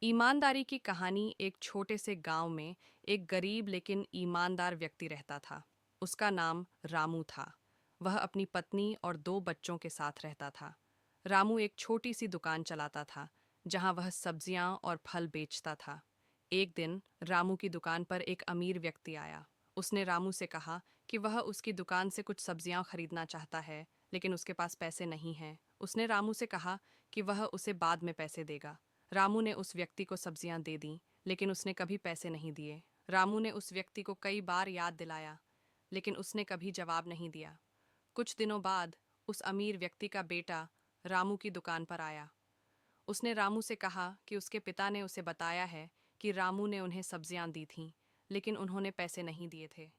ईमानदारी की कहानी। एक छोटे से गांव में एक गरीब लेकिन ईमानदार व्यक्ति रहता था। उसका नाम रामू था। वह अपनी पत्नी और दो बच्चों के साथ रहता था। रामू एक छोटी सी दुकान चलाता था, जहां वह सब्जियां और फल बेचता था। एक दिन रामू की दुकान पर एक अमीर व्यक्ति आया। उसने रामू से कहा कि वह उसकी दुकान से कुछ सब्जियां खरीदना चाहता है, लेकिन उसके पास पैसे नहीं हैं। उसने रामू से कहा कि वह उसे बाद में पैसे देगा। रामू ने उस व्यक्ति को सब्जियां दे दीं, लेकिन उसने कभी पैसे नहीं दिए। रामू ने उस व्यक्ति को कई बार याद दिलाया, लेकिन उसने कभी जवाब नहीं दिया। कुछ दिनों बाद उस अमीर व्यक्ति का बेटा रामू की दुकान पर आया। उसने रामू से कहा कि उसके पिता ने उसे बताया है कि रामू ने उन्हें सब्जियां दी थीं, लेकिन उन्होंने पैसे नहीं दिए थे।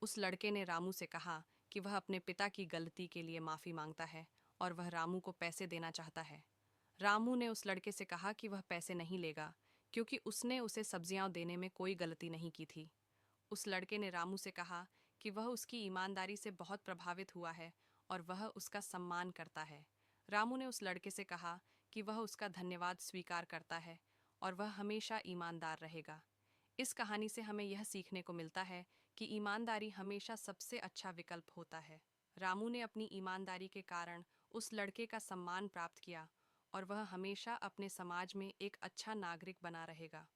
उस लड़के ने रामू से कहा कि वह अपने पिता की गलती के लिए माफ़ी मांगता है और वह रामू को पैसे देना चाहता है। रामू ने उस लड़के से कहा कि वह पैसे नहीं लेगा, क्योंकि उसने उसे सब्जियां देने में कोई गलती नहीं की थी। उस लड़के ने रामू से कहा कि वह उसकी ईमानदारी से बहुत प्रभावित हुआ है और वह उसका सम्मान करता है। रामू ने उस लड़के से कहा कि वह उसका धन्यवाद स्वीकार करता है और वह हमेशा ईमानदार रहेगा। इस कहानी से हमें यह सीखने को मिलता है कि ईमानदारी हमेशा सबसे अच्छा विकल्प होता है। रामू ने अपनी ईमानदारी के कारण उस लड़के का सम्मान प्राप्त किया और वह हमेशा अपने समाज में एक अच्छा नागरिक बना रहेगा।